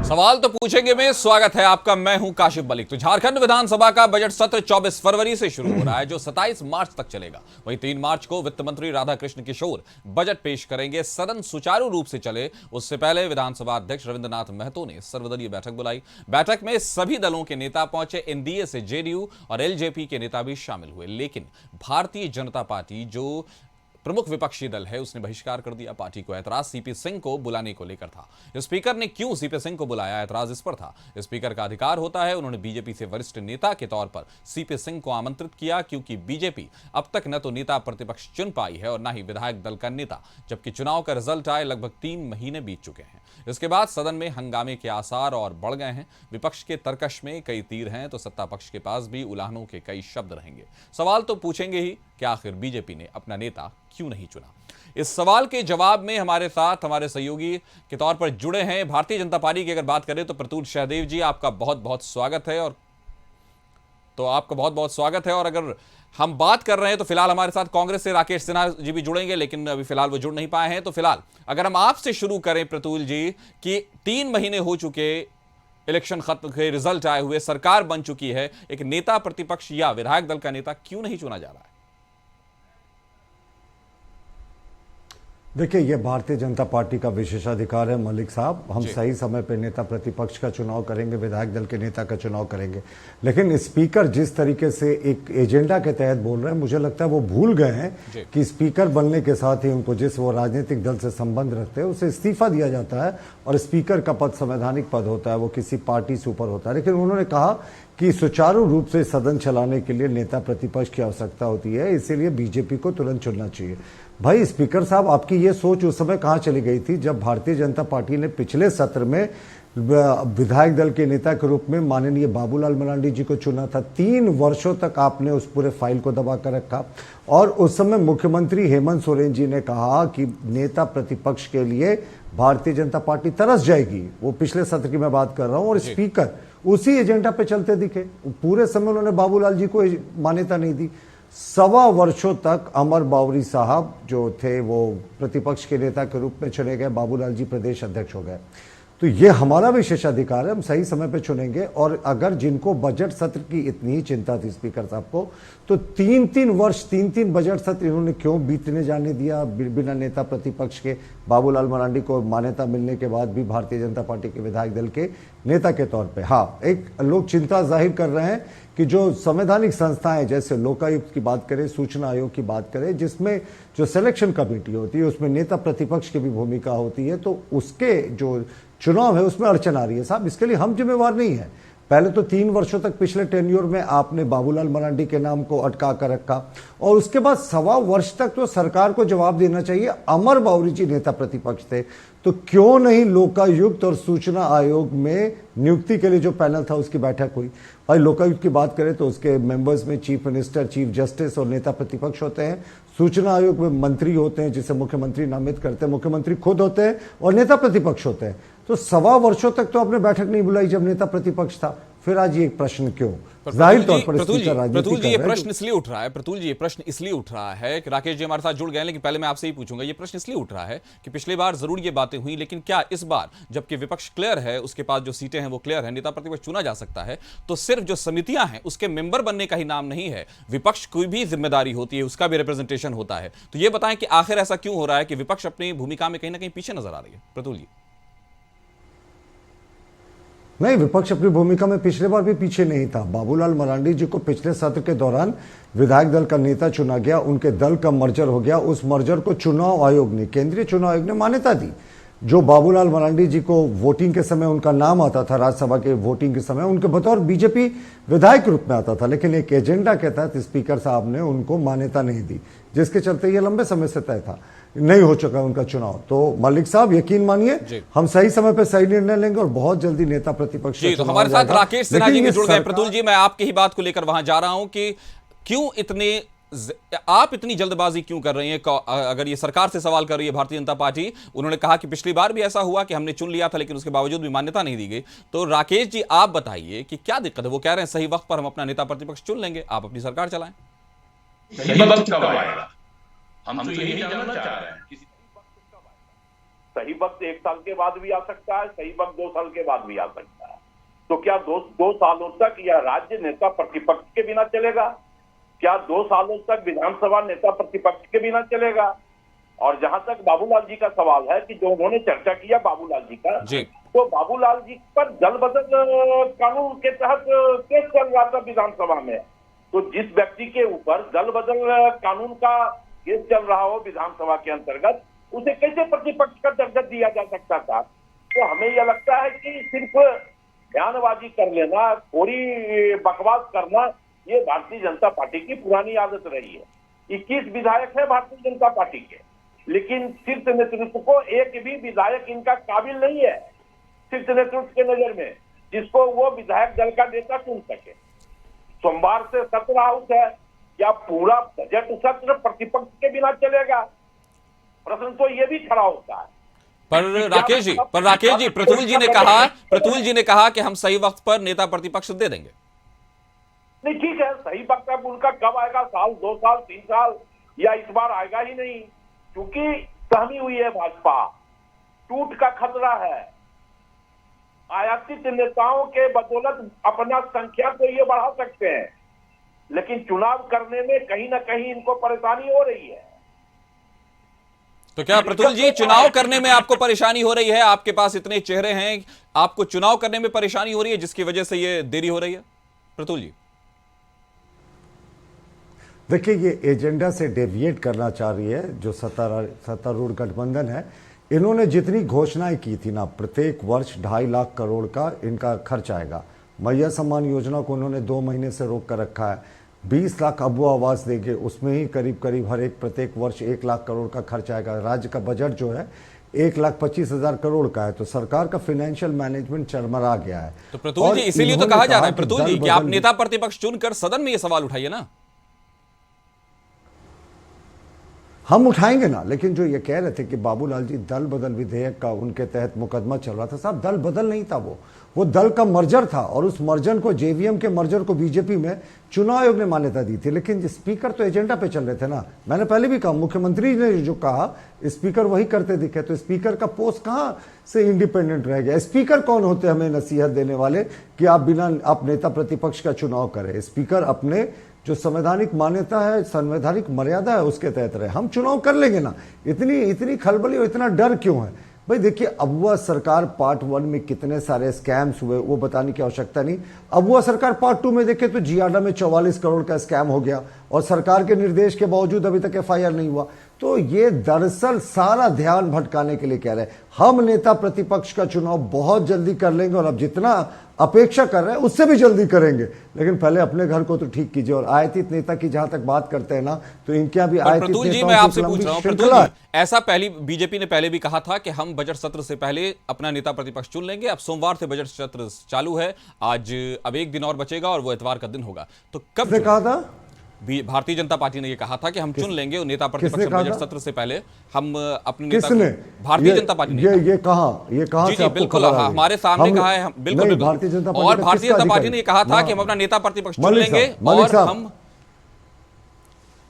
सवाल तो पूछेंगे में स्वागत है आपका। मैं हूं काशिफ मलिक। तो झारखंड विधानसभा का बजट सत्र 24 फरवरी से शुरू हो रहा है, जो 27 मार्च तक चलेगा। वहीं 3 मार्च को वित्त मंत्री राधाकृष्ण किशोर बजट पेश करेंगे। सदन सुचारू रूप से चले उससे पहले विधानसभा अध्यक्ष रविंद्रनाथ महतो ने सर्वदलीय बैठक बुलाई। बैठक में सभी दलों के नेता पहुंचे। एनडीए से जेडीयू और एलजेपी के नेता भी शामिल हुए, लेकिन भारतीय जनता पार्टी जो प्रमुख विपक्षी दल है उसने बहिष्कार कर दिया। पार्टी को ऐतराज सीपी सिंह को बुलाने को लेकर था। स्पीकर ने क्यों सीपी सिंह को बुलाया, ऐतराज इस पर था। स्पीकर का अधिकार होता है। उन्होंने बीजेपी से वरिष्ठ नेता के तौर पर सीपी सिंह को आमंत्रित किया, क्योंकि बीजेपी अब तक न तो नेता प्रतिपक्ष चुन पाई है और न ही विधायक दल का नेता, जबकि चुनाव का रिजल्ट आए लगभग 3 महीने बीत चुके हैं। इसके बाद सदन में हंगामे के आसार और बढ़ गए हैं। विपक्ष के तर्कश में कई तीर हैं तो सत्ता पक्ष के पास भी उलाहनों के कई शब्द रहेंगे। सवाल तो पूछेंगे ही कि आखिर बीजेपी ने अपना नेता क्यों नहीं चुना। इस सवाल के जवाब में हमारे साथ हमारे सहयोगी के तौर पर जुड़े हैं भारतीय जनता पार्टी की अगर बात करें तो प्रतुल सहदेव जी, आपका बहुत बहुत स्वागत है। और अगर हम बात कर रहे हैं तो फिलहाल हमारे साथ कांग्रेस से राकेश सिन्हा जी भी जुड़ेंगे, लेकिन अभी फिलहाल वो जुड़ नहीं पाए हैं। तो फिलहाल अगर हम आपसे शुरू करें प्रतुल जी, कि 3 महीने हो चुके, इलेक्शन खत्म के रिजल्ट आए हुए, सरकार बन चुकी है, एक नेता प्रतिपक्ष या विधायक दल का नेता क्यों नहीं चुना जा रहा है? देखिए, ये भारतीय जनता पार्टी का विशेषाधिकार है मलिक साहब। हम सही समय पे नेता प्रतिपक्ष का चुनाव करेंगे, विधायक दल के नेता का चुनाव करेंगे। लेकिन स्पीकर जिस तरीके से एक एजेंडा के तहत बोल रहे हैं, मुझे लगता है वो भूल गए हैं कि स्पीकर बनने के साथ ही उनको जिस वो राजनीतिक दल से संबंध रखते हैं उसे इस्तीफा दिया जाता है, और स्पीकर का पद संवैधानिक पद होता है, वो किसी पार्टी से ऊपर होता है। लेकिन उन्होंने कहा कि सुचारू रूप से सदन चलाने के लिए नेता प्रतिपक्ष की आवश्यकता होती है, इसीलिए बीजेपी को तुरंत चुनना चाहिए। भाई स्पीकर साहब, आपकी ये सोच उस समय कहां चली गई थी जब भारतीय जनता पार्टी ने पिछले सत्र में विधायक दल के नेता के रूप में माननीय बाबूलाल मरांडी जी को चुना था। 3 वर्षों तक आपने उस पूरे फाइल को दबा कर रखा, और उस समय मुख्यमंत्री हेमंत सोरेन जी ने कहा कि नेता प्रतिपक्ष के लिए भारतीय जनता पार्टी तरस जाएगी। वो पिछले सत्र की मैं बात कर रहा हूं, और स्पीकर उसी एजेंडा पे चलते दिखे। पूरे समय उन्होंने बाबूलाल जी को मान्यता नहीं दी। 1.25 वर्षों तक अमर बावरी साहब जो थे वो प्रतिपक्ष के नेता के रूप में चुने गए, बाबूलाल जी प्रदेश अध्यक्ष हो गए। तो ये हमारा विशेषाधिकार है, हम सही समय पे चुनेंगे। और अगर जिनको बजट सत्र की इतनी ही चिंता थी स्पीकर साहब को, तो 3-3 वर्ष 3-3 बजट सत्र इन्होंने क्यों बीतने जाने दिया बिना नेता प्रतिपक्ष के? बाबूलाल मरांडी को मान्यता मिलने के बाद भी भारतीय जनता पार्टी के विधायक दल के नेता के तौर पे, हाँ, एक लोग चिंता जाहिर कर रहे हैं कि जो संवैधानिक संस्थाएं, जैसे लोकायुक्त की बात करें, सूचना आयोग की बात करें, जिसमें जो सिलेक्शन कमेटी होती है उसमें नेता प्रतिपक्ष की भी भूमिका होती है, तो उसके जो चुनाव है उसमें अड़चन आ रही है। साहब, इसके लिए हम जिम्मेवार नहीं है। पहले तो 3 वर्षों तक पिछले टेन्योर में आपने बाबूलाल मरांडी के नाम को अटका कर रखा, और उसके बाद 1.25 वर्ष तक तो सरकार को जवाब देना चाहिए। अमर बावरी जी नेता प्रतिपक्ष थे, तो क्यों नहीं लोकायुक्त और सूचना आयोग में नियुक्ति के लिए जो पैनल था उसकी बैठक हुई? भाई लोकायुक्त की बात करें तो उसके मेंबर्स में चीफ मिनिस्टर, चीफ जस्टिस और नेता प्रतिपक्ष होते हैं। सूचना आयोग में मंत्री होते हैं जिसे मुख्यमंत्री नामित करते हैं, मुख्यमंत्री खुद होते हैं, और नेता प्रतिपक्ष होते हैं। तो 1.25 वर्षों तक तो आपने बैठक नहीं बुलाई जब नेता प्रतिपक्ष था, फिर आज ये प्रश्न क्यों? जाहिर तौर पर प्रतुल जी ये प्रश्न इसलिए उठ रहा है कि राकेश जी हमारे साथ जुड़ गए हैं, लेकिन पहले मैं आपसे ही पूछूंगा। ये प्रश्न इसलिए उठ रहा है कि पिछली बार जरूर ये बातें हुई, लेकिन क्या इस बार जबकि विपक्ष क्लियर है, उसके पास जो सीटें हैं वो क्लियर है, नेता प्रतिपक्ष चुना जा सकता है, तो सिर्फ जो समितियां हैं उसके मेंबर बनने का ही नाम नहीं है, विपक्ष की भी जिम्मेदारी होती है, उसका भी रिप्रेजेंटेशन होता है। तो ये बताएं कि आखिर ऐसा क्यों हो रहा है कि विपक्ष अपनी भूमिका में कहीं ना कहीं पीछे नजर आ रही है? प्रतुल जी। नहीं, विपक्ष अपनी भूमिका में पिछले बार भी पीछे नहीं था। बाबूलाल मरांडी जी को पिछले सत्र के दौरान विधायक दल का नेता चुना गया, उनके दल का मर्जर हो गया। उस मर्जर को चुनाव आयोग ने, केंद्रीय चुनाव आयोग ने मान्यता दी। जो बाबूलाल मरांडी जी को वोटिंग के समय उनका नाम आता था, राज्यसभा के वोटिंग के समय उनके बतौर बीजेपी विधायक के रूप में आता था, लेकिन एक एजेंडा के तहत स्पीकर साहब ने उनको मान्यता नहीं दी, जिसके चलते ये लंबे समय से तय था, नहीं हो चुका उनका चुनाव। तो मलिक साहब यकीन मानिए, हम सही समय पे सही निर्णय लेंगे और बहुत जल्दी नेता प्रतिपक्ष जी। तो हमारे साथ राकेश सिन्हा जी भी जुड़ गए। प्रतुल जी, मैं आपकी ही बात को लेकर वहां जा रहा हूं कि क्यों आप इतनी जल्दबाजी क्यों कर रही हैं? अगर ये सरकार से सवाल कर रही है भारतीय जनता पार्टी, उन्होंने कहा कि पिछली बार भी ऐसा हुआ कि हमने चुन लिया था लेकिन उसके बावजूद भी मान्यता नहीं दी गई। तो राकेश जी आप बताइए कि क्या दिक्कत है? वो कह रहे हैं सही वक्त पर हम अपना नेता प्रतिपक्ष चुन लेंगे, आप अपनी सरकार चलाएं। सही वक्त कब आएगा? हम तो यही जानना चाह रहे हैं। सही वक्त 1 साल के बाद भी आ सकता है, सही वक्त 2 साल के बाद भी आ सकता है। तो क्या दो सालों तक यह राज्य नेता प्रतिपक्ष के बिना चलेगा? क्या 2 सालों तक विधानसभा नेता प्रतिपक्ष के बिना चलेगा? और जहां तक बाबूलाल जी का सवाल है कि जो उन्होंने चर्चा किया बाबूलाल जी का, तो बाबूलाल जी पर दल बदल कानून के तहत केस चल रहा था विधानसभा में। तो जिस व्यक्ति के ऊपर दल बदल कानून का केस चल रहा हो विधानसभा के अंतर्गत, उसे कैसे प्रतिपक्ष का दर्जा दिया जा सकता था? तो हमें यह लगता है कि सिर्फ बयानबाजी कर लेना, थोड़ी बकवास करना, ये भारतीय जनता पार्टी की पुरानी आदत रही है। 21 विधायक है भारतीय जनता पार्टी के, लेकिन शीर्ष नेतृत्व को एक भी विधायक इनका काबिल नहीं है शीर्ष नेतृत्व के नजर में, जिसको वो विधायक दल का नेता चुन सके। सोमवार से सत्र हाउस है, क्या पूरा बजट सत्र प्रतिपक्ष के बिना चलेगा? प्रश्न तो ये भी खड़ा होता है। पर राकेश जी, प्रतुल जी ने कहा कि हम सही वक्त पर नेता प्रतिपक्ष दे देंगे। नहीं, ठीक है, सही वक्त अब उनका कब आएगा? साल, 2 साल, 3 साल, या इस बार आएगा ही नहीं? क्योंकि सहमी हुई है भाजपा, टूट का खतरा है। आयातित नेताओं के बदौलत अपना संख्या तो ये बढ़ा सकते हैं, लेकिन चुनाव करने में कहीं ना कहीं इनको परेशानी हो रही है। तो क्या प्रतुल जी, चुनाव करने में आपको परेशानी हो रही है? आपके पास इतने चेहरे हैं, आपको चुनाव करने में परेशानी हो रही है जिसकी वजह से ये देरी हो रही है? प्रतुल जी, देखिए, ये एजेंडा से डेविएट करना चाह रही है जो सत्तारूढ़ गठबंधन है। इन्होंने जितनी घोषणाएं की थी ना, प्रत्येक वर्ष 2.5 लाख करोड़ का इनका खर्च आएगा। मैया सम्मान योजना को उन्होंने 2 महीने से रोक कर रखा है। 20 लाख अबू आवास देंगे, उसमें ही करीब करीब प्रत्येक वर्ष 1 लाख करोड़ का खर्च आएगा। राज्य का बजट जो है 1,25,000 करोड़ का है। तो सरकार का फाइनेंशियल मैनेजमेंट चरमरा गया है। तो प्रतुल जी, इसीलिए तो कहा जा रहा है प्रतुल जी कि आप नेता प्रतिपक्ष चुनकर सदन में ये सवाल उठाइए ना। हम उठाएंगे ना, लेकिन जो ये कह रहे थे कि बाबूलाल जी दल बदल विधेयक का उनके तहत मुकदमा चल रहा था, साहब दल बदल नहीं था, वो दल का मर्जर था। और उस मर्जर को, जेवीएम के मर्जर को बीजेपी में चुनाव आयोग ने मान्यता दी थी। लेकिन स्पीकर तो एजेंडा पे चल रहे थे ना। मैंने पहले भी कहा, मुख्यमंत्री ने जो कहा स्पीकर वही करते दिखे। तो स्पीकर का पोस्ट कहां से इंडिपेंडेंट रह गया? स्पीकर कौन होते हमें नसीहत देने वाले कि आप नेता प्रतिपक्ष का चुनाव करें? स्पीकर अपने जो संवैधानिक मान्यता है, संवैधानिक मर्यादा है, उसके तहत रहे। हम चुनाव कर लेंगे ना। इतनी खलबली और इतना डर क्यों है भाई? देखिए, अबुआ सरकार पार्ट 1 में कितने सारे स्कैम्स हुए वो बताने की आवश्यकता नहीं। अबुआ सरकार पार्ट 2 में देखे तो जियाडा में 44 करोड़ का स्कैम हो गया और सरकार के निर्देश के बावजूद अभी तक एफआईआर नहीं हुआ। तो ये दरअसल सारा ध्यान भटकाने के लिए कह रहे हैं। हम नेता प्रतिपक्ष का चुनाव बहुत जल्दी कर लेंगे और अब जितना अपेक्षा कर रहे हैं उससे भी जल्दी करेंगे, लेकिन पहले अपने घर को तो ठीक कीजिए। और आयतित नेता की जहां तक बात करते हैं ना, तो इनके भी आयतित प्रतुल जी, मैं आपसे पूछ रहा हूं, प्रतुल जी, ऐसा बीजेपी ने पहले भी कहा था कि हम बजट सत्र से पहले अपना नेता प्रतिपक्ष चुन लेंगे। अब सोमवार से बजट सत्र चालू है, आज अब 1 दिन और बचेगा और वो इतवार का दिन होगा। तो कब कहा था? भारतीय जनता पार्टी ने यह कहा था कि हम चुन लेंगे नेता प्रतिपक्ष बजट सत्र से पहले। हम अपने नेता, किसने? भारतीय जनता पार्टी ने ये कहा जी, बिल्कुल हमारे सामने कहा है। बिल्कुल भारतीय जनता पार्टी, और भारतीय जनता पार्टी ने कहा था कि हम अपना नेता प्रतिपक्ष चुन लेंगे। और हम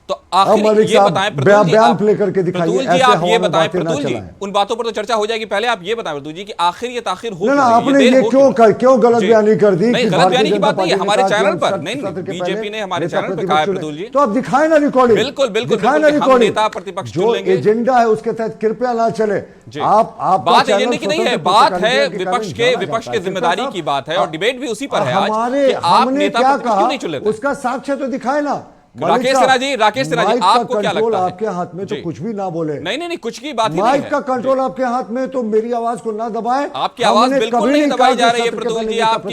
तो आखिर ये बताएं प्रतुल जी, बयान प्ले करके दिखाइए। प्रतुल जी, आप ये बताएं प्रतुल जी, उन बातों पर तो चर्चा हो जाएगी, पहले आप ये बताएं प्रतुल जी कि आखिर ये ताखिर हो ना, आपने ये क्यों गलत बयानी कर दी? नहीं, गलत बयानी की बात नहीं है, हमारे चैनल पर नहीं, बीजेपी ने हमारे चैनल पर कहा है प्रतुल जी। तो आप दिखाए ना रिकॉर्डिंग। बिल्कुल बिल्कुल, हम नेता प्रतिपक्ष चुन लेंगे। एजेंडा है उसके तहत कृपया ना चले। आप बात एजेंडे की नहीं है, बात है विपक्ष के जिम्मेदारी की बात है और डिबेट भी उसी पर है आज कि आप नेता प्रतिपक्ष क्यों नहीं चुन लेते? उसका साक्ष्य तो दिखाए ना। राकेश सिन्हा जी, आपको क्या लगता है? आपके हाथ में तो कुछ भी ना बोले। नहीं, कुछ की बात ही नहीं है। माइक का कंट्रोल आपके हाथ में, तो मेरी आवाज को ना दबाए। आपकी आवाज बिल्कुल नहीं दबाई जा रही है प्रतुल जी, आप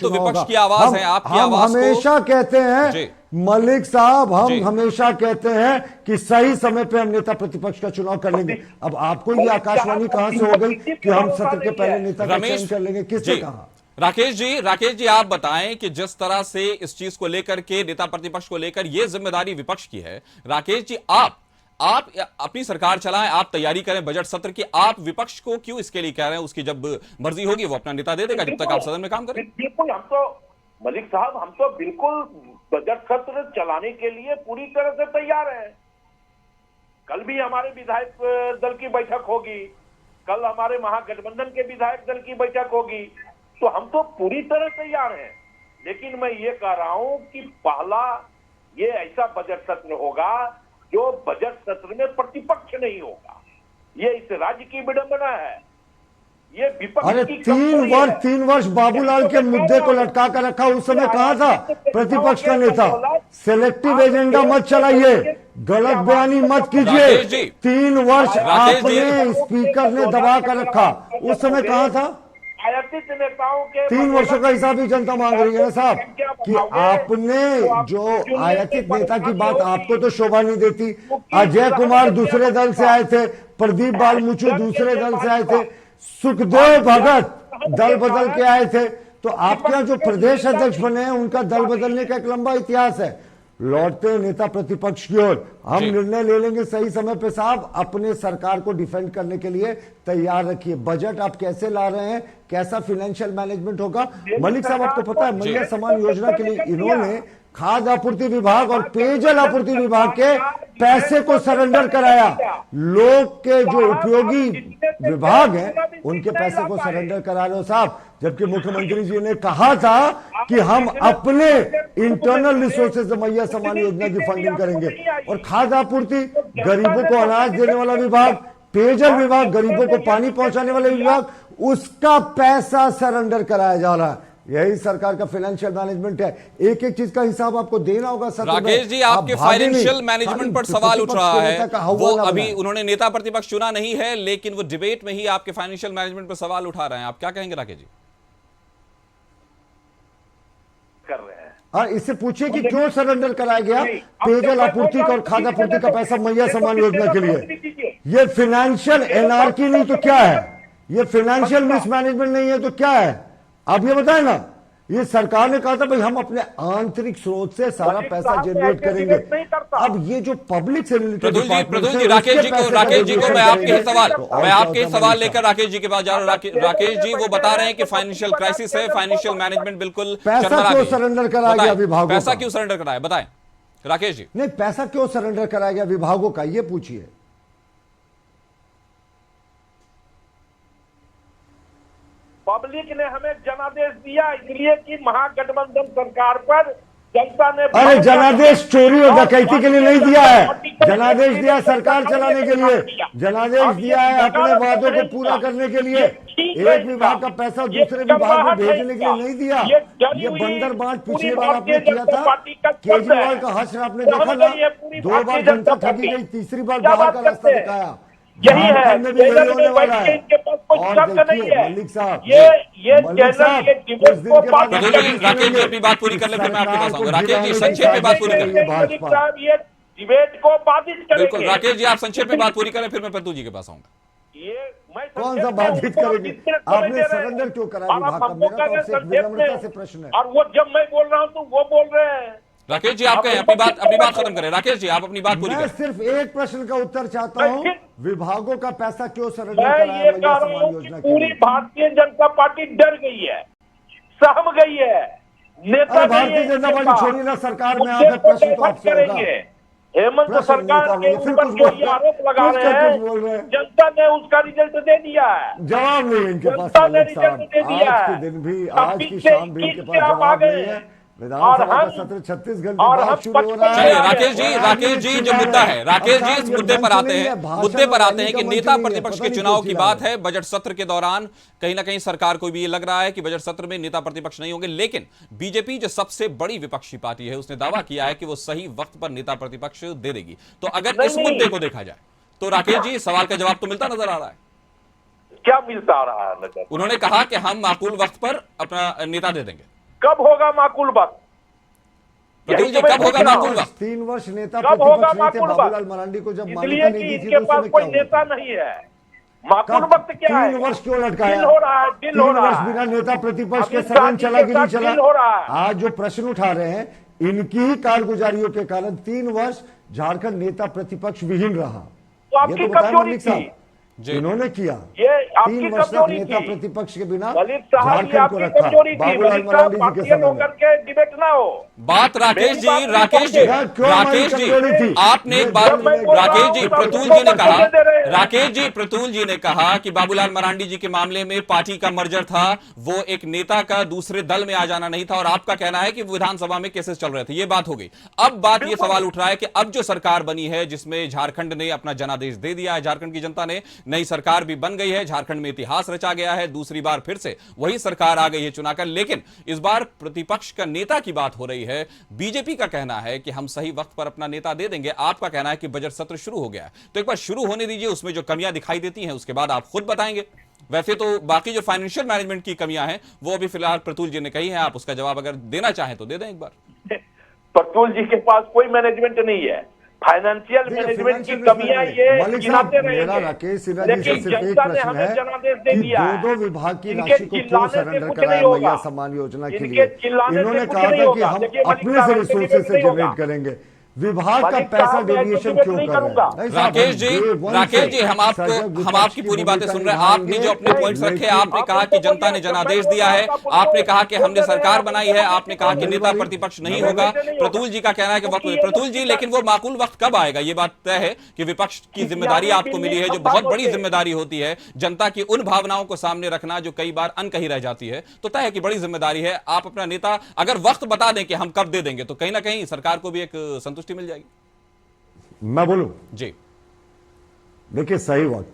तो विपक्ष की आवाज है। आपकी आवाज को हमेशा कहते हैं मलिक साहब, हम हमेशा कहते हैं कि सही समय पे हम नेता प्रतिपक्ष का चुनाव कर लेंगे। अब आपको ये आकाशवाणी कहां से हो गई कि हम सत्र के पहले नेता का चयन कर लेंगे? किसने कहा? राकेश जी, आप बताएं कि जिस तरह से इस चीज को लेकर के नेता प्रतिपक्ष को लेकर ये जिम्मेदारी विपक्ष की है। राकेश जी, आप अपनी सरकार चलाएं, आप तैयारी करें बजट सत्र की। आप विपक्ष को क्यों इसके लिए कह रहे हैं? उसकी जब मर्जी होगी वो अपना नेता दे देगा, जब तक आप सदन में काम करें। बिल्कुल, हम तो मलिक साहब, हम तो बिल्कुल बजट सत्र चलाने के लिए पूरी तरह से तैयार हैं। कल भी हमारे विधायक दल की बैठक होगी, कल हमारे महागठबंधन के विधायक दल की बैठक होगी, तो हम तो पूरी तरह तैयार हैं। लेकिन मैं ये कह रहा हूं कि पहला ये ऐसा बजट सत्र होगा जो बजट सत्र में प्रतिपक्ष नहीं होगा। ये इस राज्य की विडंबना है, ये विपक्ष अरे की कमजोरी है। 3 वर्ष बाबूलाल के मुद्दे को लटका कर रखा, उस समय कहा था प्रतिपक्ष का नेता सेलेक्टिव एजेंडा मत चलाइए, गलत बयानी मत कीजिए। राकेश जी। 3 वर्ष राकेश जी। आपने स्पीकर ने दबा कर रखा, उस समय कहा था। आयातित नेताओं के 3 वर्षों का हिसाब भी जनता मांग रही है ना साहब, कि आपने जो आयातित नेता की बात आपको तो शोभा नहीं देती। अजय कुमार दूसरे दल से आए थे, प्रदीप बालमुचु दूसरे दल से आए थे, सुखदेव भगत दल बदल के आए थे। तो आपके यहाँ जो प्रदेश अध्यक्ष बने हैं उनका दल बदलने का एक लंबा इतिहास है। लौटते हैं नेता प्रतिपक्ष की ओर, हम निर्णय ले लेंगे सही समय पे साहब। अपने सरकार को डिफेंड करने के लिए तैयार रखिए। बजट आप कैसे ला रहे हैं, कैसा फाइनेंशियल मैनेजमेंट होगा। मलिक साहब, आपको पता है मैया समान योजना के लिए इन्होंने खाद्य आपूर्ति विभाग और पेयजल आपूर्ति विभाग के पैसे को सरेंडर कराया। लोग के जो उपयोगी विभाग हैं उनके पैसे को सरेंडर करा लो साहब। जबकि मुख्यमंत्री जी ने कहा था कि हम अपने इंटरनल रिसोर्सेज से मैया समान योजना की फंडिंग करेंगे। और खाद्य आपूर्ति, गरीबों को अनाज देने वाला विभाग, पेयजल विभाग, गरीबों को पानी पहुंचाने वाले विभाग, उसका पैसा सरेंडर कराया जा रहा है। यही सरकार का फाइनेंशियल मैनेजमेंट है। एक एक चीज का हिसाब आपको देना होगा। राकेश जी, आपके फाइनेंशियल मैनेजमेंट पर सवाल उठ रहा है। वो अभी उन्होंने नेता प्रतिपक्ष चुना नहीं है, लेकिन वो डिबेट में ही आपके फाइनेंशियल मैनेजमेंट पर सवाल उठा रहे हैं। आप क्या कहेंगे राकेश जी? कर रहे हैं और इससे पूछिए कि क्यों सरेंडर कराया गया पेयजल आपूर्ति और खाद्य आपूर्ति का पैसा मैया समान योजना के लिए। ये फाइनेंशियल एनआरकी नहीं तो क्या है, ये फाइनेंशियल मिसमैनेजमेंट नहीं है तो क्या है। आप ये बताएं ना, ये सरकार ने कहा था भाई हम अपने आंतरिक स्रोत से सारा पैसा जनरेट करेंगे। अब ये जो पब्लिक से रिलेटेड प्रदुल जी, राकेश जी को मैं आपके सवाल लेकर राकेश जी के पास जा रहा हूं। राकेश जी वो बता रहे हैं कि फाइनेंशियल क्राइसिस है, फाइनेंशियल मैनेजमेंट बिल्कुल पैसा क्यों सरेंडर कराया गया विभागों, पैसा क्यों सरेंडर कराया, बताएं राकेश जी। नहीं, पैसा क्यों सरेंडर कराया गया विभागों का, ये पूछिए। पब्लिक ने हमें जनादेश दिया, इसलिए कि महागठबंधन सरकार पर जनता ने। अरे जनादेश चोरी और डकैती के लिए नहीं दिया है, जनादेश दिया सरकार चलाने के लिए, जनादेश दिया है अपने वादों को पूरा करने के लिए। एक विभाग का पैसा दूसरे विभाग में भेजने के लिए नहीं दिया। ये बंदर बांट पिछली बार आपने किया था, केजरीवाल का हश्र आपने देखा ना, 2 बार जनता ठगी गई, तीसरी बार बाहर का रास्ता दिखाया। यही है, में भी यही होने वाला है। इनके पास कोई और शब्द नहीं देखिए है। मलिक साहब, ये मलिक साहब, ये कुछ दिन के बाद राकेश जी अपनी बात पूरी कर ले, फिर मैं आपके पास आऊंगा। राकेश जी संक्षेप में बात पूरी करें। ये डिबेट को बाधित बिल्कुल करेंगे। राकेश जी आप संक्षेप में बात पूरी करें, फिर मैं प्रदुल जी के पास आऊंगा। ये मैं कौन सा बातचीत करेंगे, आपने सरेंडर क्यों करा विभाग का, मेरा तो आपसे एक विनम्रता से प्रश्न है। और वो जब मैं बोल रहा हूँ तो वो बोल रहे हैं। राकेश जी आप कहें, अपनी बात खत्म करें। राकेश जी आप अपनी बात पूरी मैं करें। सिर्फ एक प्रश्न का उत्तर चाहता हूँ, विभागों का पैसा क्यों सरेंडर मैं कराया ये कह मैया रहा समान हूँ कि योजना के पूरी लिए। भारतीय जनता पार्टी डर गई है, सहम गई है। नेता अरे भारतीय जनता पार्टी छोड़िए ना, सरकार में आकर प्रश्न तो आपसे होगा। हेमंत प्रश्न सरकार नहीं के करोगे, फिर ऊपर कुछ जो बोल ये रहे हैं, आरोप लगा कुछ रहे का कुछ हैं, बोल रहे हैं। जनता ने उसका रिजल्ट दे दिया है। जवाब नहीं है इनके पास जनता ने मलिक साहब, रिजल्ट दे दिया आज के है। दिन भी, अब आज की पीछे शाम भी इनके खींच पास के आप आ जवाब गए नहीं है। हैं। विधानसभा का हम- सत्र 36 घंटे और बाद हम शुरू हो रहा चलिए है। राकेश जी जो मुद्दा है, राकेश जी इस मुद्दे पर आते हैं, कि नेता प्रतिपक्ष के चुनाव की बात है। बजट सत्र के दौरान कहीं ना कहीं सरकार को भी ये लग रहा है कि बजट सत्र में नेता प्रतिपक्ष नहीं होंगे, लेकिन बीजेपी जो सबसे बड़ी विपक्षी पार्टी है उसने दावा किया है कि वो सही वक्त पर नेता प्रतिपक्ष दे देगी। तो अगर इस मुद्दे को देखा जाए तो राकेश जी सवाल का जवाब तो मिलता नजर आ रहा है। क्या मिलता आ रहा है नजर? उन्होंने कहा कि हम माकूल वक्त पर अपना नेता दे देंगे। कब होगा माकूल वक्त? प्रदुल जी कब होगा माकूल वक्त? 3 वर्ष नेता कब होगा प्रतिपक्ष नहीं थे माकूल वक्त? बाबूलाल मरांडी को, जब इसलिए मान्यता कि नहीं दी इनके थी तो पास उसमें कोई क्या नेता हुआ? नहीं है। माकूल वक्त क्या है? 3 वर्ष क्यों लटकाया? दिल हो रहा है, दिल 3 हो रहा वर्ष है। बिना नेता प्रतिपक्ष के अभी सदन शादी चला के कि नहीं साथ दिल हो रहा है। चला। आज जो प्रश्न उठा रहे हैं इनकी ही कारगुजारियों के कारण 3 वर्ष झारखंड नेता प्रतिपक्ष विहीन रहा। तो आपकी ये तो बताएं कमजोरी मलिक थी। साहब, जी। इन्होंने किया। ये आपकी 3 वर्ष तक कमजोरी नेता थी। प्रतिपक्ष के बिना ललित साहब, ये झारखंड को आपकी रखा कमजोरी थी। बाबूलाल ललित साहब, मरांडी जी के पार्टियन समय होकर में। के डिबेट ना हो। बात राकेश मेरी जी, बात नहीं राकेश जी, समझे। क्यों हमारी राकेश जी, कमजोरी थी? आपने एक बात, जब मैं बोल रहा राकेश हूं, जी, तब प्रतुल उसको जी ने कहा, पकड़ दे रहे हैं। राकेश जी, प्रतुल जी ने कहा कि बाबूलाल मरांडी जी के मामले में पार्टी का मर्जर था, वो एक नेता का दूसरे दल में आ जाना नहीं था, और आपका कहना है कि विधानसभा में केसेस चल रहे थे। ये बात हो गई। अब बात ये सवाल उठ रहा है कि अब जो सरकार बनी है, जिसमें झारखंड ने अपना जनादेश दे दिया है, झारखंड की जनता ने, नई सरकार भी बन गई है, झारखंड में इतिहास रचा गया है, दूसरी बार फिर से वही सरकार आ गई है चुनाकर, लेकिन इस बार प्रतिपक्ष का नेता की बात हो रही है। बीजेपी का कहना है कि हम सही वक्त पर अपना नेता दे देंगे, आपका कहना है कि बजट सत्र शुरू हो गया है। तो एक बार शुरू होने दीजिए, उसमें जो कमियां दिखाई देती हैं उसके बाद आप खुद बताएंगे। वैसे तो बाकी जो फाइनेंशियल मैनेजमेंट की कमियां हैं वो अभी फिलहाल प्रतुल जी ने कही है, आप उसका जवाब अगर देना चाहें तो दे दें एक बार। प्रतुल जी के पास कोई मैनेजमेंट नहीं है। फाइनेंशियल मैनेजमेंट की कमियां ये मलिक गिनाते साहब, मेरा रहेंगे। राकेश सिन्हा जी से लेकिन सिर्फ एक जनता ने प्रश्न हमें है जनादेश दे कि दिया है। दो विभाग की इनके राशि को क्यों चिल्लाने से सरेंडर कुछ कराया नहीं होगा। मैया सम्मान योजना के इनके लिए? चिल्लाने से इन्होंने कुछ कहा नहीं था कि होगा। हम देखिए, मलिक अपने साहब, से हमसे रिसोर्सेज डिबेट से नहीं होगा। जनरेट करेंगे। विभाग का मलिक पैसा साहब, मैं डेविएशन डिबेट क्यों नहीं कर रहे करूंगा। हैं? नहीं साहब, राकेश जी, day one राकेश से जी, हम आपकी पूरी बातें सुन रहे हैं। आपने जो अपने पॉइंट्स रखे, आपने कहा कि जनता ने जनादेश दिया है, आपने कहा कि हमने सरकार बनाई है, आपने कहा कि नेता प्रतिपक्ष नहीं होगा। प्रतुल जी का कहना है कि वक्त, प्रतुल जी, लेकिन वो माकूल वक्त कब आएगा? ये बात तय है कि विपक्ष की जिम्मेदारी आपको मिली है, जो बहुत बड़ी जिम्मेदारी होती है, जनता की उन भावनाओं को सामने रखना जो कई बार अनकही रह जाती है, तो तय है कि बड़ी जिम्मेदारी है। आप अपना नेता अगर वक्त बता दें कि हम कब दे देंगे, तो कहीं ना कहीं सरकार को भी एक संतुष्टि मिल जाएगी। मैं बोलूं, जी, देखिए सही वक्त,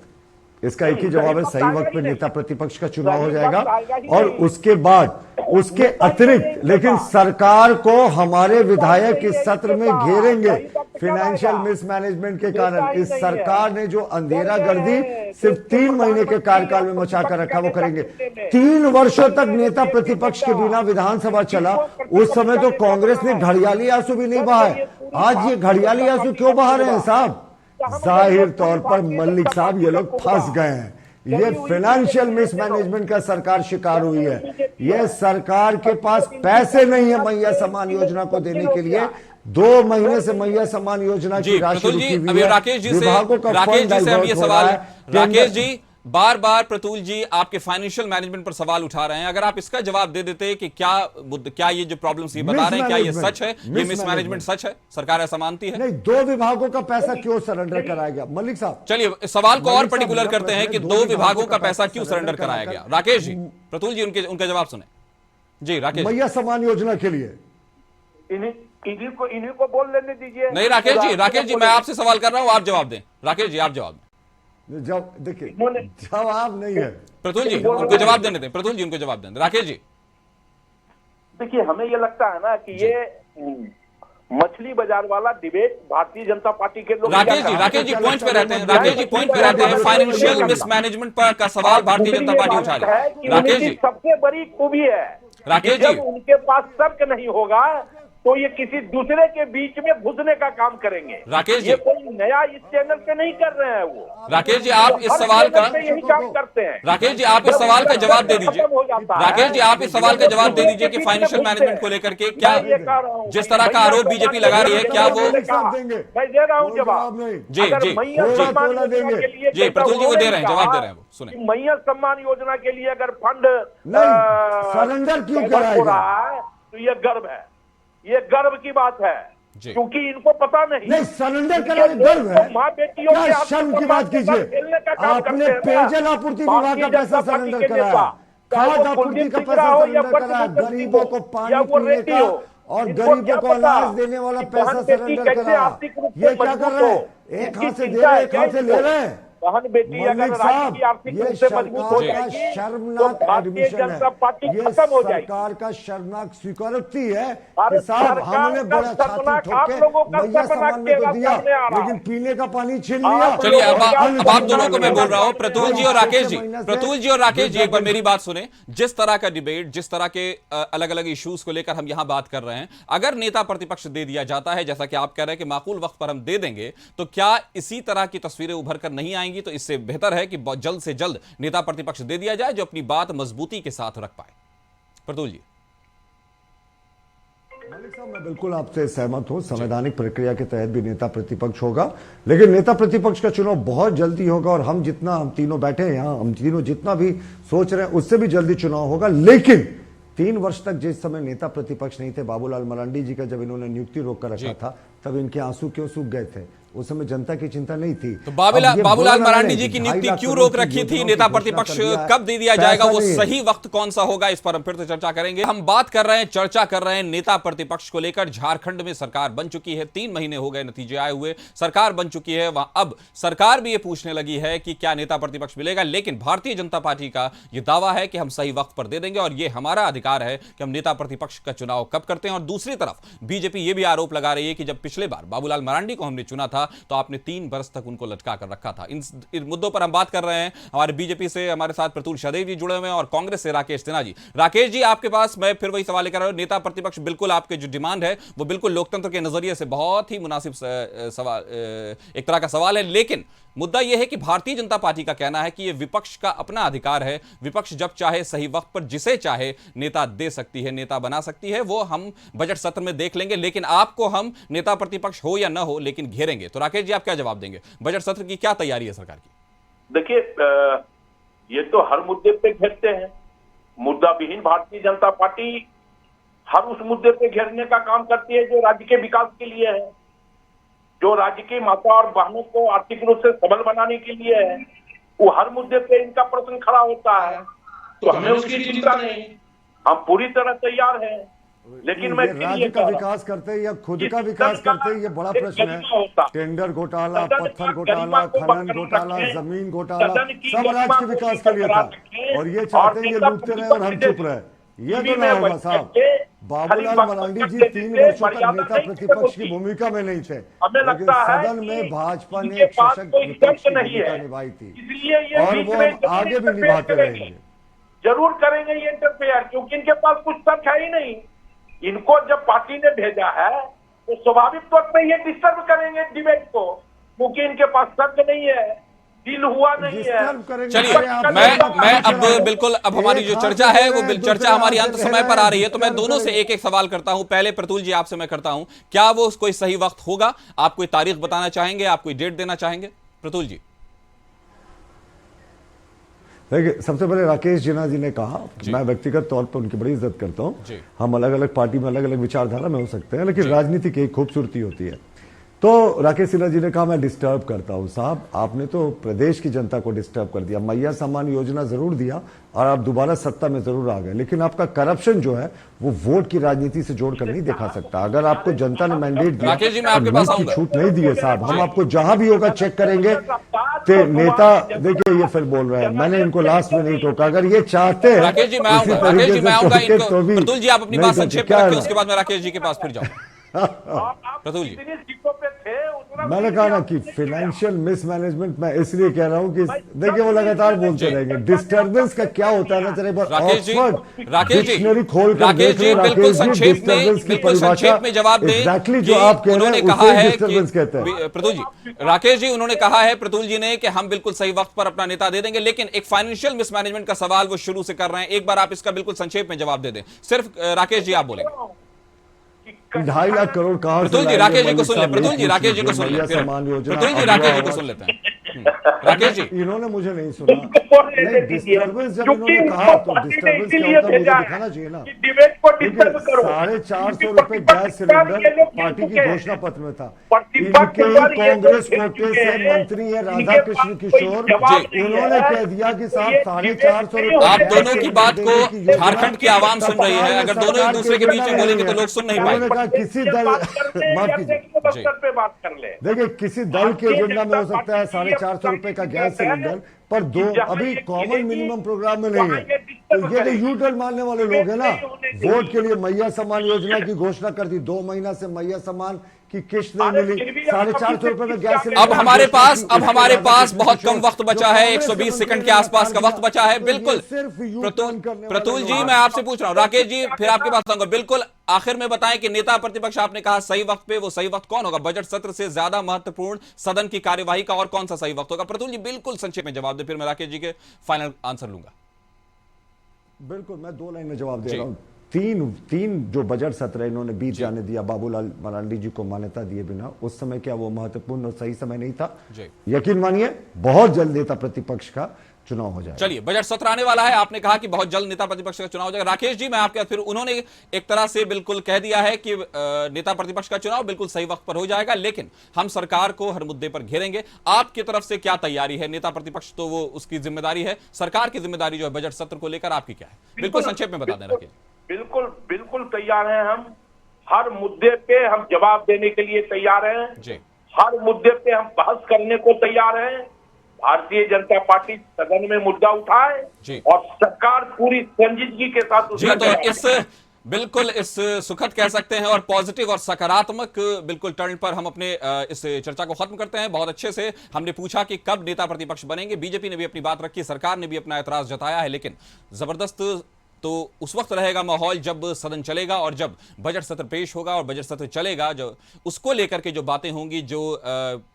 इसका एक ही जवाब है, सही वक्त पे नेता प्रतिपक्ष का चुनाव हो जाएगा। और उसके बाद उसके अतिरिक्त लेकिन सरकार को हमारे विधायक इस सत्र में घेरेंगे। फाइनेंशियल मिसमैनेजमेंट के कारण इस सरकार ने जो अंधेरा गर्दी सिर्फ 3 महीने के कार्यकाल में मचा कर रखा, वो करेंगे। 3 वर्षों तक नेता प्रतिपक्ष के बिना विधानसभा चला। उस समय तो कांग्रेस ने घड़ियाली आंसू भी नहीं बहाए। आज ये घड़ियाली आंसू क्यों बहा रहे हैं साहब? जाहिर तौर पर मलिक साहब, ये लोग फंस गए हैं। ये फाइनेंशियल मिसमैनेजमेंट का सरकार शिकार हुई है। ये सरकार के पास पैसे नहीं है मैया सम्मान योजना को देने के लिए। 2 महीने से मैया सम्मान योजना की राशि प्रतुल जी, रुकी हुई अभी है। राकेश जी से विभागों का फंड हम ये डाइवर्ट हो सवाल, रहा है। राकेश जी बार बार प्रतुल जी आपके फाइनेंशियल मैनेजमेंट पर सवाल उठा रहे हैं, अगर आप इसका जवाब दे देते कि क्या ये जो प्रॉब्लम्स ये बता रहे हैं, क्या ये सच है, ये मिसमैनेजमेंट सच है, सरकार ऐसा मानती है? नहीं, 2 विभागों का पैसा क्यों सरेंडर कराया गया मलिक साहब? चलिए सवाल को और मलिक साहब, पर्टिकुलर मेरा करते हैं प्रश्न कि है, 2 विभागों का पैसा क्यों सरेंडर कराया गया? राकेश जी, प्रतुल जी उनका जवाब सुने। जी राकेश, मैया सम्मान योजना के लिए इन्हीं को बोल लेने दीजिए। नहीं राकेश जी, मैं आपसे सवाल कर रहा हूं, आप जवाब दें। राकेश जी, आप जवाब दें। जब देखिए जवाब नहीं है। प्रतुल जी उनको जवाब देने दें, प्रतुल जी उनको जवाब दें। राकेश जी, देखिए, हमें ये लगता है ना कि ये मछली बाजार वाला डिबेट भारतीय जनता पार्टी के लोग राकेश जी पॉइंट पे रहते हैं। राकेश जी पॉइंट पे रहते हैं। फाइनेंशियल मिसमैनेजमेंट पर का सवाल भारतीय जनता पार्टी उठा रही है। राकेश जी, सबसे बड़ी खूबी है राकेश जब जी, उनके पास तर्क नहीं होगा तो ये किसी दूसरे के बीच में घुसने का काम करेंगे। राकेश जी, ये कोई नया इस चैनल पे नहीं कर रहे हैं वो। राकेश जी आप इस सवाल का, यही काम करते हैं। राकेश जी आप इस सवाल का जवाब दे दीजिए। राकेश जी आप इस सवाल का जवाब दे दीजिए कि फाइनेंशियल मैनेजमेंट को लेकर के क्या जिस तरह का आरोप बीजेपी लगा रही है, क्या वो? मैं दे रहा हूँ जवाब। जी जी जी, प्रतुल जी वो दे रहे हैं, जवाब दे रहे हैं वो, सुने। मैया सम्मान योजना के लिए अगर फंड सरेंडर क्यों हो कराएगा? रहा है तो ये गर्व है, ये गर्व की बात है, क्योंकि इनको पता नहीं सरेंडर कराने गर्व है। माँ बेटियों क्या शर्म की बात कीजिए? आपने पेयजल आपूर्ति विभाग का पैसा सरेंडर कराया, खाद्य आपूर्ति का पैसा सरेंडर कराया, गरीबों को पानी पीने का और गरीबों को अनाज देने वाला पैसा सरेंडर कराया। ये क्या कर रहे हैं? एक हाथ से दे रहे हैं, एक हाथ से ले रहे हैं। बहन बेटी अगर राज्य की आर्थिक रूप से मजबूत हो जाएगी शर्मनाक तो भारतीय जनता पार्टी खत्म हो जाएगी। सरकार का शर्मनाक स्वीकारोक्ति है कि साहब हमने बड़ा छाती ठोके मैया सम्मान में तो दिया, लेकिन पीने का पानी छीन लिया। चलिए अब आप दोनों को मैं बोल रहा हूं, प्रतुल जी और राकेश जी, प्रतुल जी और राकेश जी, एक बार मेरी बात सुने। जिस तरह का डिबेट, जिस तरह के अलग अलग इश्यूज को लेकर हम यहां बात कर रहे हैं, अगर नेता प्रतिपक्ष दे दिया जाता है, जैसा कि आप कह रहे हैं कि माकूल वक्त पर हम दे देंगे, तो क्या इसी तरह की तस्वीरें उभर कर नहीं आएंगी? तो इससे बेहतर है कि जल्द से जल्द नेता प्रतिपक्ष दे दिया जाए जो अपनी बात मजबूती के साथ रख पाए। प्रतुल जी। मलिक साहब, मैं बिल्कुल आपसे सहमत हूं। संवैधानिक प्रक्रिया के तहत भी नेता प्रतिपक्ष होगा, लेकिन नेता प्रतिपक्ष का चुनाव बहुत जल्दी होगा और हम तीनों बैठे हैं यहाँ, हम तीनों जितना भी सोच रहे हैं उससे भी जल्दी चुनाव होगा। लेकिन 3 वर्ष तक जिस समय नेता प्रतिपक्ष नहीं थे, बाबूलाल मरांडी जी का जब इन्होंने नियुक्ति रोक कर रखा था, तब इनके आंसू क्यों सूख गए थे? उस समय जनता की चिंता नहीं थी। तो बाबूलाल मरांडी जी की नियुक्ति क्यों रोक रखी थी? नेता प्रतिपक्ष कब दे दिया जाएगा? वो सही वक्त कौन सा होगा, इस पर हम फिर से चर्चा करेंगे। हम बात कर रहे हैं, चर्चा कर रहे हैं नेता प्रतिपक्ष को लेकर। झारखंड में सरकार बन चुकी है, 3 महीने हो गए नतीजे आए हुए, सरकार बन चुकी है। वहां अब सरकार भी ये पूछने लगी है कि क्या नेता प्रतिपक्ष मिलेगा। लेकिन भारतीय जनता पार्टी का यह दावा है कि हम सही वक्त पर दे देंगे और यह हमारा अधिकार है कि हम नेता प्रतिपक्ष का चुनाव कब करते हैं। और दूसरी तरफ बीजेपी यह भी आरोप लगा रही है कि जब पिछले बार बाबूलाल मरांडी को हमने चुना था तो आपने 3 वर्ष तक उनको लटका कर रखा था। इन मुद्दों पर हम बात कर रहे हैं। हमारे बीजेपी से हमारे साथ प्रतुल सदैव जी जुड़े हुए हैं और कांग्रेस से राकेश सिन्हा जी। राकेश जी, आपके पास मैं फिर वही सवाल लेकर आ रहा हूं। नेता प्रतिपक्ष बिल्कुल आपके जो डिमांड है वो बिल्कुल लोकतंत्र के नजरिए से बहुत ही मुनासिब सवाल, एक तरह का सवाल है। लेकिन मुद्दा यह है कि भारतीय जनता पार्टी का कहना है कि यह विपक्ष का अपना अधिकार है। विपक्ष जब चाहे सही वक्त पर जिसे चाहे नेता दे सकती है, नेता बना सकती है। वो हम बजट सत्र में देख लेंगे, लेकिन आपको हम नेता प्रतिपक्ष हो या ना हो लेकिन घेरेंगे। तो राकेश जी, आप क्या जवाब देंगे? बजट सत्र की क्या तैयारी है सरकार की? देखिए, ये तो हर मुद्दे पे घेरते हैं। मुद्दा विहीन भारतीय जनता पार्टी हर उस मुद्दे पे घेरने का काम करती है जो राज्य के विकास के लिए है, जो राज्य की माता और बहनों को आर्थिक रूप से सबल बनाने के लिए है। वो हर मुद्दे पे इनका प्रश्न खड़ा होता है, तो हमें उसकी चिंता नहीं, हम पूरी तरह तैयार हैं। लेकिन मैं राज्य का विकास करते हैं या खुद का विकास करते हैं, ये बड़ा प्रश्न है। टेंडर घोटाला, पत्थर घोटाला, खनन घोटाला, जमीन घोटाला, सब राज्य के विकास के लिए था और ये चाहते हैं ये लूटते रहे और हम चुप रहे। ये तो ना होगा साहब। बाबूलाल मरांडी जी 3 वर्षों तक नेता प्रतिपक्ष की भूमिका में नहीं थे, लेकिन सदन में भाजपा ने एक सशक्त विपक्ष की भूमिका निभाई थी और वो आगे भी निभाते रहेंगे। जरूर करेंगे ये इंटरफेयर, क्योंकि इनके पास कुछ तर्क है ही नहीं। इनको जब पार्टी ने भेजा है तो स्वाभाविक तौर पर ये डिस्टर्ब करेंगे डिबेट को, क्योंकि इनके पास तर्क नहीं है, डील हुआ नहीं है। चलिए, मैं अब बिल्कुल अब हमारी जो चर्चा है वो चर्चा हमारी अंत समय पर आ रही है, तो मैं दोनों से एक एक सवाल करता हूं। पहले प्रतुल जी आपसे मैं करता हूं, क्या वो कोई सही वक्त होगा? आप कोई तारीख बताना चाहेंगे? आप कोई डेट देना चाहेंगे? प्रतुल जी। देखिए, सबसे पहले राकेश सिन्हा जी ने कहा, मैं व्यक्तिगत तौर पर उनकी बड़ी इज्जत करता हूं। हम अलग अलग पार्टी में अलग अलग विचारधारा में हो सकते हैं, लेकिन राजनीति की एक खूबसूरती होती है। तो राकेश सिन्हा जी ने कहा मैं डिस्टर्ब करता हूं। साहब, आपने तो प्रदेश की जनता को डिस्टर्ब कर दिया। मैया सम्मान योजना जरूर दिया और आप दोबारा सत्ता में जरूर आ गए, लेकिन आपका करप्शन जो है वो वोट की राजनीति से जोड़कर नहीं देखा सकता। अगर आपको जनता ने मैंडेट दिया राकेश जी, मैं आपके पास आऊंगा। छूट नहीं दी है साहब, हम आपको जहां भी होगा चेक करेंगे। तो नेता देखिए ये फिर बोल रहे हैं, मैंने इनको लास्ट में नहीं टोका। अगर ये चाहते हैं राकेश जी मैं आऊंगा प्रतुल जी, आप अपनी बात संक्षेप में रखें, उसके बाद मैं राकेश जी के पास फिर जाऊंगा। प्रतुल जी, मैंने कहा ना कि फाइनेंशियल मिसमैनेजमेंट, मैं इसलिए कह रहा हूं कि देखिए वो लगातार बोलते रहेंगे। डिस्टर्बेंस का क्या होता है ना, चले राकेश जी बिल्कुल संक्षेप में जवाब दें। एग्जैक्टली जो आप कह रहे हैं उसे डिस्टर्बेंस कहते हैं। प्रतुल जी, राकेश जी उन्होंने कहा है, प्रतुल जी ने, कि हम बिल्कुल सही वक्त पर अपना नेता दे देंगे, लेकिन एक फाइनेंशियल मिसमैनेजमेंट का सवाल वो शुरू से कर रहे हैं। एक बार आप इसका बिल्कुल संक्षेप में जवाब दे दें। सिर्फ राकेश जी आप बोलेंगे। 2.5 लाख करोड़ कहां से? प्रतुल जी राकेश जी को सुन ले, प्रतुल जी राकेश जी को सुन ले, प्रतुल जी राकेश जी को सुन लेते हैं। राकेश जी, इन्होंने मुझे नहीं सुना। डिस्टर्बेंस जब इन्होंने कहा तो डिस्टर्बेंस क्या होता है मुझे दिखाना चाहिए ना। 450 रुपए गैस सिलेंडर पार्टी की घोषणा पत्र में था। इनके कांग्रेस कोटे से मंत्री है राधा कृष्ण किशोर, उन्होंने कह दिया कि साहब 450 रुपए। आप दोनों की बात को झारखंड की आवाम सुन रही है, अगर दोनों एक दूसरे के बीच में बोलेंगे तो लोग सुन नहीं पाएंगे। किसी दल, माफ कीजिए, बात कर ले। देखिए किसी दल के एजेंडा में हो सकता है 450 रुपए का गैस सिलेंडर, पर अभी कॉमन मिनिमम प्रोग्राम में नहीं है। तो ये यू टर्न मारने वाले लोग हैं ना। वोट के लिए मैया सम्मान योजना की घोषणा कर दी, 2 महीना से मैया सम्मान की किस्त नहीं मिली, 450 रुपए में गैस सिलेंडर। अब हमारे पास बहुत कम वक्त बचा है, 120 सेकंड के आसपास का वक्त बचा है। बिल्कुल प्रतुल जी, मैं आपसे पूछ रहा हूं, राकेश जी फिर आपके पास आऊंगा। बिल्कुल आखिर में बताएं कि नेता प्रतिपक्ष आपने कहा सही वक्त पे, वो सही वक्त कौन होगा? बजट सत्र से ज्यादा महत्वपूर्ण सदन की कार्यवाही का और कौन सा सही वक्त होगा? प्रतुल जी बिल्कुल संक्षेप में जवाब दे, फिर मैं राकेश जी के फाइनल आंसर लूंगा। बिल्कुल, मैं 2 लाइन में जवाब दे रहा हूं। तीन जो बजट सत्र इन्होंने बीत जाने दिया, बाबूलाल मरांडी जी को मान्यता दिए बिना, उस समय क्या वो महत्वपूर्ण और सही समय नहीं था? यकीन मानिए बहुत जल्द नेता प्रतिपक्ष का चुनाव हो जाएगा। चलिए, बजट सत्र आने वाला है, आपने कहा कि बहुत जल्द नेता प्रतिपक्ष का चुनाव हो जाएगा। राकेश जी, मैं आपके फिर उन्होंने एक तरह से बिल्कुल कह दिया है कि नेता प्रतिपक्ष का चुनाव बिल्कुल सही वक्त पर हो जाएगा, लेकिन हम सरकार को हर मुद्दे पर घेरेंगे। आपकी तरफ से क्या तैयारी है? नेता प्रतिपक्ष तो वो उसकी जिम्मेदारी है, सरकार की जिम्मेदारी जो है बजट सत्र को लेकर आपकी क्या है? बिल्कुल संक्षेप में बता दें राकेश। बिल्कुल तैयार हैं हम। हर मुद्दे पे हम जवाब देने के लिए तैयार हैं जी। हर मुद्दे पे हम बहस करने को तैयार हैं। भारतीय जनता पार्टी सदन में मुद्दा उठाए और सरकार पूरी संजीदगी के साथ जी। तो इस सुखद कह सकते हैं और पॉजिटिव और सकारात्मक बिल्कुल टर्न पर हम अपने इस चर्चा को खत्म करते हैं। बहुत अच्छे से हमने पूछा कि कब नेता प्रतिपक्ष बनेंगे, बीजेपी ने भी अपनी बात रखी, सरकार ने भी अपना ऐतराज जताया है, लेकिन जबरदस्त तो उस वक्त रहेगा माहौल जब सदन चलेगा और जब बजट सत्र पेश होगा और बजट सत्र चलेगा, जो उसको लेकर के जो बातें होंगी, जो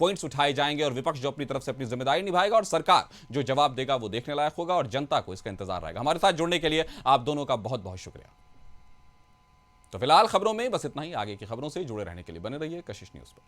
पॉइंट्स उठाए जाएंगे और विपक्ष जो अपनी तरफ से अपनी जिम्मेदारी निभाएगा और सरकार जो जवाब देगा वो देखने लायक होगा और जनता को इसका इंतजार रहेगा। हमारे साथ जुड़ने के लिए आप दोनों का बहुत बहुत शुक्रिया। तो फिलहाल खबरों में बस इतना ही। आगे की खबरों से जुड़े रहने के लिए बने रहिए कशिश न्यूज पर।